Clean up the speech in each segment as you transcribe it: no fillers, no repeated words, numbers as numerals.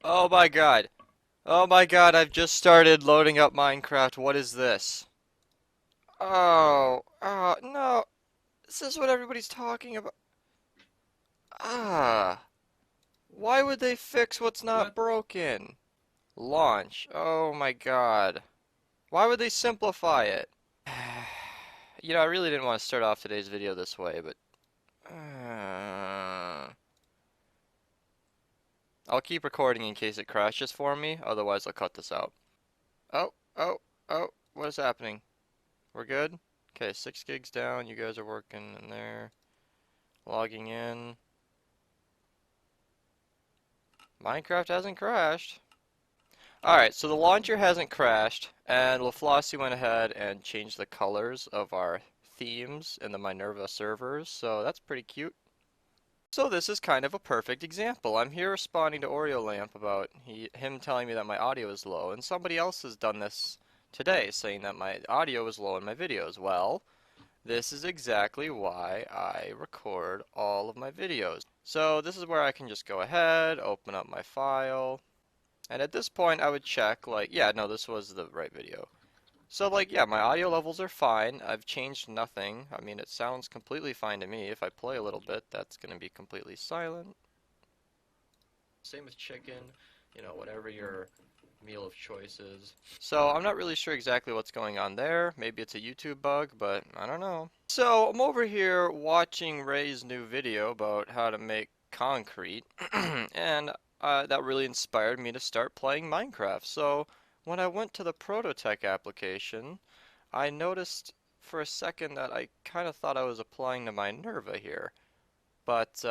Oh my god. Oh my god, I've just started loading up Minecraft. What is this? Oh, no. This is what everybody's talking about. Ah. Why would they fix what's not What? broken? Launch. Oh my god. Why would they simplify it? You know, I really didn't want to start off today's video this way, but I'll keep recording in case it crashes for me, otherwise I'll cut this out. Oh, oh, oh, what is happening? We're good? Okay, 6 gigs down, you guys are working in there. Logging in. Minecraft hasn't crashed. Alright, so the launcher hasn't crashed, and LaFlossie went ahead and changed the colors of our themes in the Minerva servers, so that's pretty cute. So this is kind of a perfect example. I'm here responding to Oreo Lamp about him telling me that my audio is low, and somebody else has done this today, saying that my audio is low in my videos. Well, this is exactly why I record all of my videos. So this is where I can just go ahead, open up my file, and at this point I would check like, yeah, no, this was the right video. So like, yeah, my audio levels are fine. I've changed nothing. I mean, it sounds completely fine to me. If I play a little bit, that's going to be completely silent. Same with chicken, you know, whatever your meal of choice is. So I'm not really sure exactly what's going on there. Maybe it's a YouTube bug, but I don't know. So I'm over here watching Ray's new video about how to make concrete, and that really inspired me to start playing Minecraft. So when I went to the Prototech application, I noticed for a second that I kind of thought I was applying to Minerva here, but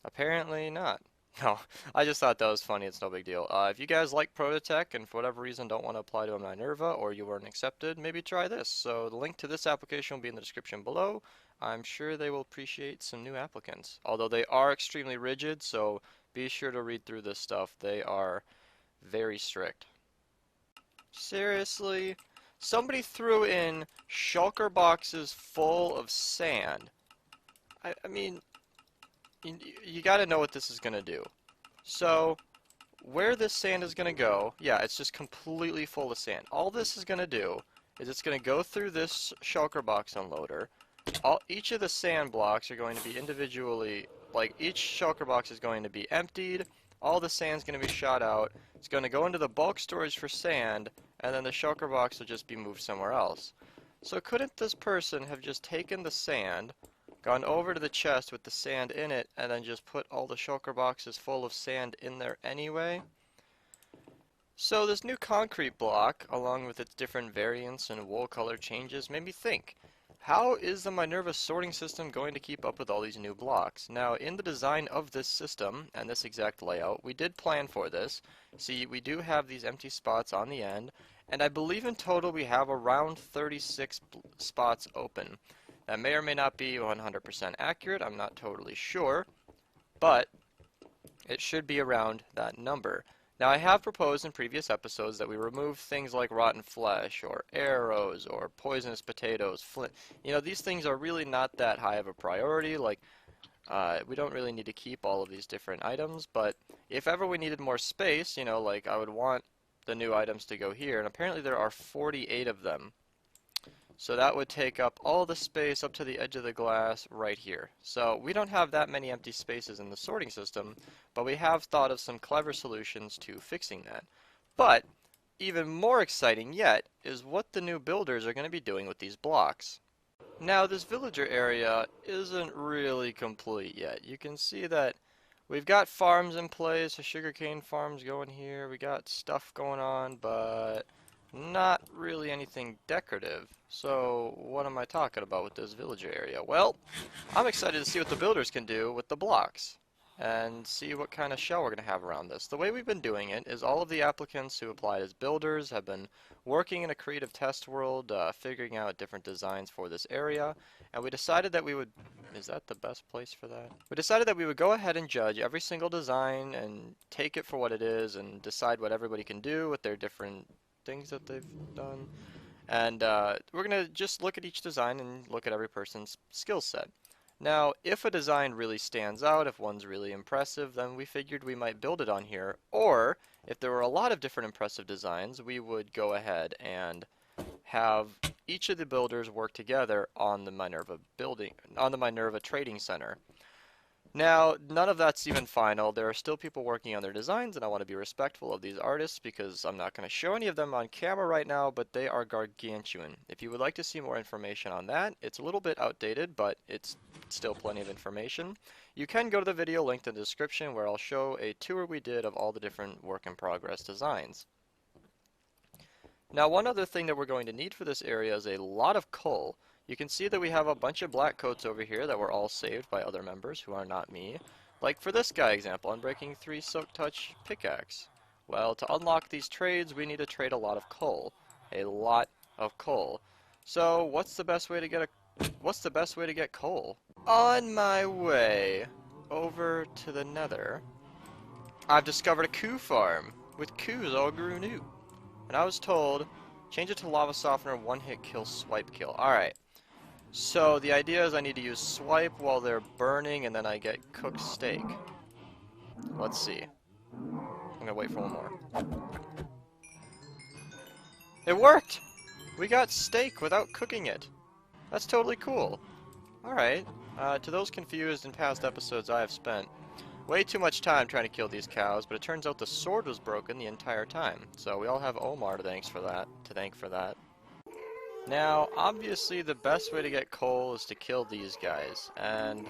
apparently not. No, I just thought that was funny. It's no big deal. If you guys like Prototech and for whatever reason don't want to apply to a Minerva or you weren't accepted, maybe try this. So the link to this application will be in the description below. I'm sure they will appreciate some new applicants. Although they are extremely rigid, so be sure to read through this stuff. They are very strict. Seriously? Somebody threw in shulker boxes full of sand. I mean, you got to know what this is going to do. So, where this sand is going to go, yeah, it's just completely full of sand. All this is going to do is it's going to go through this shulker box unloader. Each of the sand blocks are going to be individually, like each shulker box is going to be emptied. All the sand's going to be shot out. It's going to go into the bulk storage for sand, and then the shulker box will just be moved somewhere else. So couldn't this person have just taken the sand, gone over to the chest with the sand in it, and then just put all the shulker boxes full of sand in there anyway? So this new concrete block, along with its different variants and wool color changes, made me think, how is the Minerva sorting system going to keep up with all these new blocks? Now, in the design of this system, and this exact layout, we did plan for this. See, we do have these empty spots on the end, and I believe in total we have around 36 spots open. That may or may not be 100% accurate, I'm not totally sure, but it should be around that number. Now, I have proposed in previous episodes that we remove things like rotten flesh, or arrows, or poisonous potatoes, flint. You know, these things are really not that high of a priority. Like, we don't really need to keep all of these different items, but if ever we needed more space, you know, like I would want the new items to go here, and apparently there are 48 of them. So that would take up all the space up to the edge of the glass right here. So we don't have that many empty spaces in the sorting system, but we have thought of some clever solutions to fixing that. But even more exciting yet is what the new builders are going to be doing with these blocks. Now this villager area isn't really complete yet. You can see that we've got farms in place, a sugarcane farm's going here, we got stuff going on, but not really anything decorative. So what am I talking about with this villager area? Well, I'm excited to see what the builders can do with the blocks and see what kind of shell we're going to have around this. The way we've been doing it is all of the applicants who applied as builders have been working in a creative test world, figuring out different designs for this area, and we decided that we would... Is that the best place for that? We decided that we would go ahead and judge every single design and take it for what it is and decide what everybody can do with their different things that they've done. And we're going to just look at each design and look at every person's skill set. Now, if a design really stands out, if one's really impressive, then we figured we might build it on here. Or, if there were a lot of different impressive designs, we would go ahead and have each of the builders work together on the Minerva building, on the Minerva Trading Center. Now, none of that's even final. There are still people working on their designs, and I want to be respectful of these artists because I'm not going to show any of them on camera right now, but they are gargantuan. If you would like to see more information on that, it's a little bit outdated, but it's still plenty of information. You can go to the video linked in the description where I'll show a tour we did of all the different work in progress designs. Now, one other thing that we're going to need for this area is a lot of coal. You can see that we have a bunch of black coats over here that were all saved by other members who are not me. Like for this guy example, Unbreaking 3 Silk Touch Pickaxe. Well, to unlock these trades, we need to trade a lot of coal. A lot of coal. So, what's the best way to get coal? On my way over to the Nether, I've discovered a coup farm with coups all grew new. And I was told, change it to lava softener, one hit kill, swipe kill. Alright. So the idea is I need to use swipe while they're burning and then I get cooked steak. Let's see. I'm gonna wait for one more. It worked! We got steak without cooking it. That's totally cool. Alright. To those confused, in past episodes I have spent way too much time trying to kill these cows, but it turns out the sword was broken the entire time. So we all have Omar to thank for that. Now, obviously the best way to get coal is to kill these guys, and,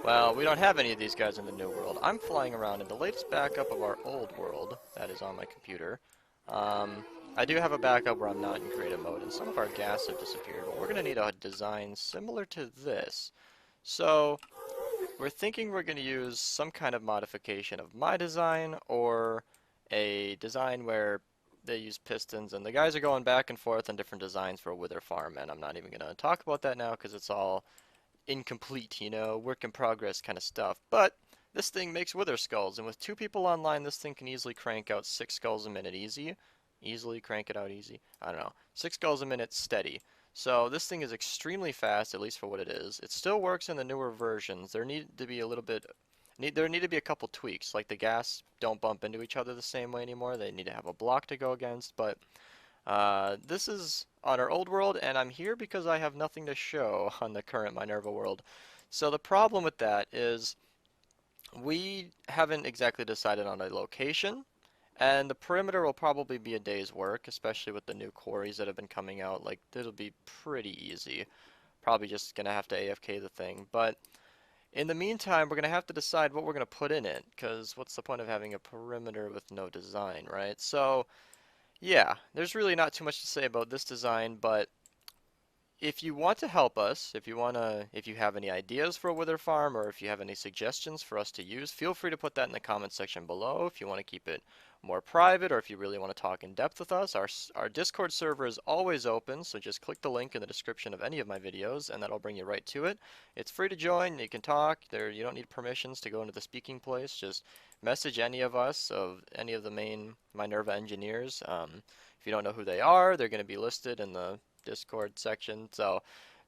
well, we don't have any of these guys in the new world. I'm flying around in the latest backup of our old world, that is on my computer. I do have a backup where I'm not in creative mode, and some of our gas have disappeared, but we're going to need a design similar to this. So, we're thinking we're going to use some kind of modification of my design, or a design where they use pistons, and the guys are going back and forth on different designs for a wither farm, and I'm not even going to talk about that now because it's all incomplete, you know, work in progress kind of stuff. But this thing makes wither skulls, and with 2 people online, this thing can easily crank out 6 skulls a minute easy. Easily crank it out easy? I don't know. 6 skulls a minute steady. So this thing is extremely fast, at least for what it is. It still works in the newer versions. There need to be a couple tweaks, like the gas don't bump into each other the same way anymore. They need to have a block to go against, but this is on our old world, and I'm here because I have nothing to show on the current Minerva world. So the problem with that is we haven't exactly decided on a location, and the perimeter will probably be a day's work, especially with the new quarries that have been coming out. Like, it'll be pretty easy. Probably just gonna have to AFK the thing, but in the meantime, we're going to have to decide what we're going to put in it, because what's the point of having a perimeter with no design, right? So, yeah, there's really not too much to say about this design, but if you want to help us, if you have any ideas for a wither farm, or if you have any suggestions for us to use, feel free to put that in the comment section below. If you want to keep it more private, or if you really want to talk in depth with us, our Discord server is always open, so just click the link in the description of any of my videos, and that'll bring you right to it. It's free to join, you can talk, you don't need permissions to go into the speaking place, just message any of us, of any of the main Minerva engineers. If you don't know who they are, they're going to be listed in the Discord section, so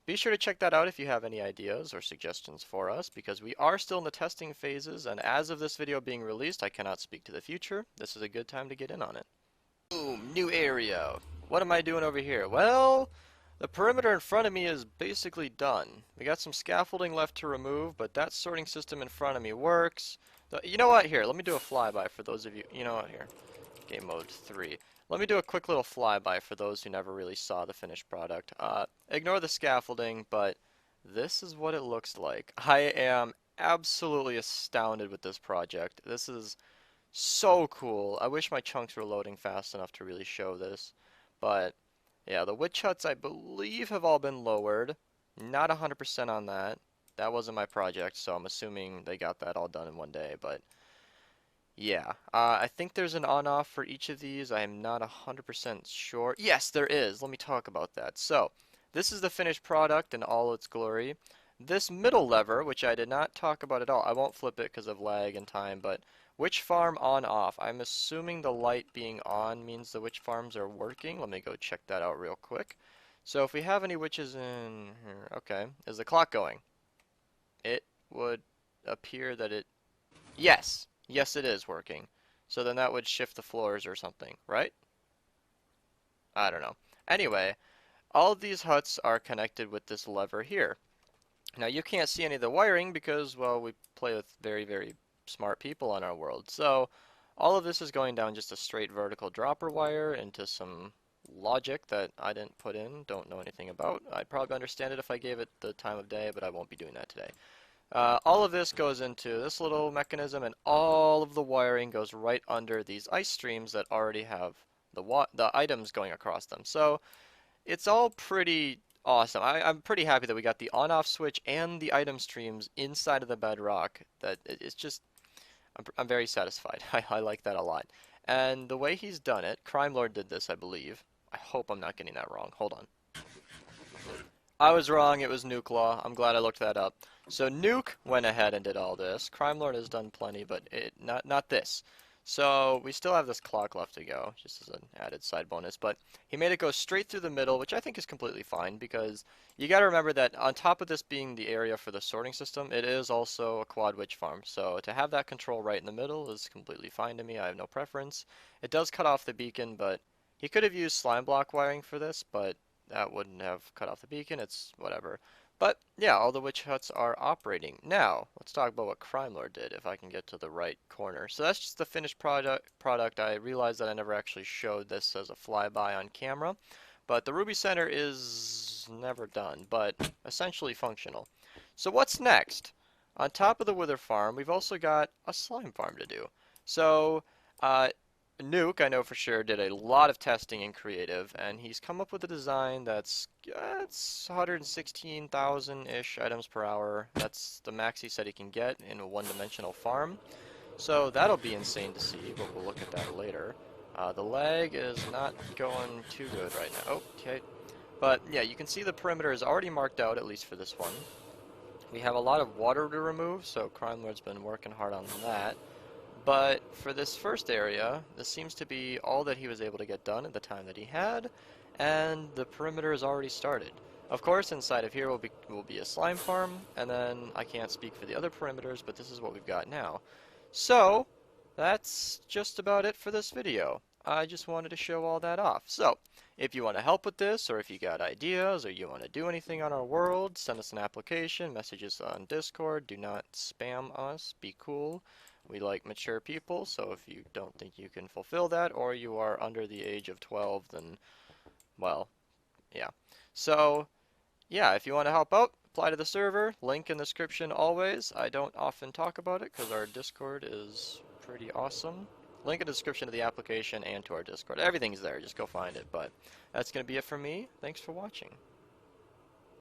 be sure to check that out if you have any ideas or suggestions for us, because we are still in the testing phases, and as of this video being released, I cannot speak to the future. This is a good time to get in on it. Boom, new area. What am I doing over here? Well, the perimeter in front of me is basically done. We got some scaffolding left to remove, but that sorting system in front of me works. You know what? Here, let me do a flyby for those of you. You know what? Here, game mode 3. Let me do a quick little flyby for those who never really saw the finished product. Ignore the scaffolding, but this is what it looks like. I am absolutely astounded with this project. This is so cool. I wish my chunks were loading fast enough to really show this. But, yeah, the witch huts, I believe, have all been lowered. Not 100% on that. That wasn't my project, so I'm assuming they got that all done in one day, but yeah, I think there's an on-off for each of these. I am not 100% sure. Yes, there is. Let me talk about that. So, this is the finished product in all its glory. This middle lever, which I did not talk about at all, I won't flip it because of lag and time, but witch farm on-off. I'm assuming the light being on means the witch farms are working. Let me go check that out real quick. So if we have any witches in here, okay, is the clock going? it would appear that it... Yes! Yes, it is working. So then that would shift the floors or something, right? I don't know. Anyway, all of these huts are connected with this lever here. Now you can't see any of the wiring because, well, we play with very, very smart people on our world. So all of this is going down just a straight vertical dropper wire into some logic that I didn't put in, don't know anything about. I'd probably understand it if I gave it the time of day, but I won't be doing that today. All of this goes into this little mechanism, and all of the wiring goes right under these ice streams that already have the items going across them. So it's all pretty awesome. I'm pretty happy that we got the on-off switch and the item streams inside of the bedrock. It's just, I'm very satisfied. I like that a lot. And the way he's done it, Crime Lord did this, I believe. I hope I'm not getting that wrong. Hold on. I was wrong, it was Nuke Law. I'm glad I looked that up. So Nuke went ahead and did all this. Crime Lord has done plenty, but not this. So we still have this clock left to go, just as an added side bonus, but he made it go straight through the middle, which I think is completely fine, because you gotta remember that on top of this being the area for the sorting system, it is also a quad witch farm. So to have that control right in the middle is completely fine to me. I have no preference. It does cut off the beacon, but he could have used slime block wiring for this, but that wouldn't have cut off the beacon. It's whatever. But yeah, all the witch huts are operating. Now, let's talk about what Crime Lord did, if I can get to the right corner. So that's just the finished product. I realized that I never actually showed this as a flyby on camera. But the Ruby Center is never done, but essentially functional. So what's next? On top of the Wither Farm, we've also got a slime farm to do. So, Nuke, I know for sure, did a lot of testing in creative, and he's come up with a design that's it's 116,000-ish items per hour. That's the max he said he can get in a one-dimensional farm. So that'll be insane to see, but we'll look at that later. The lag is not going too good right now. Oh, okay. But yeah, you can see the perimeter is already marked out, at least for this one. We have a lot of water to remove, so Crime Lord's been working hard on that. But for this first area, this seems to be all that he was able to get done at the time that he had, and the perimeter is already started. Of course, inside of here will be a slime farm, and then I can't speak for the other perimeters, but this is what we've got now. So, that's just about it for this video. I just wanted to show all that off. So, if you want to help with this, or if you got ideas, or you want to do anything on our world, send us an application, messages on Discord. Do not spam us. Be cool. We like mature people, so if you don't think you can fulfill that, or you are under the age of 12, then, well, yeah. So, yeah, if you want to help out, apply to the server. Link in the description always. I don't often talk about it because our Discord is pretty awesome. Link in the description of the application and to our Discord. Everything's there. Just go find it. But that's going to be it for me. Thanks for watching.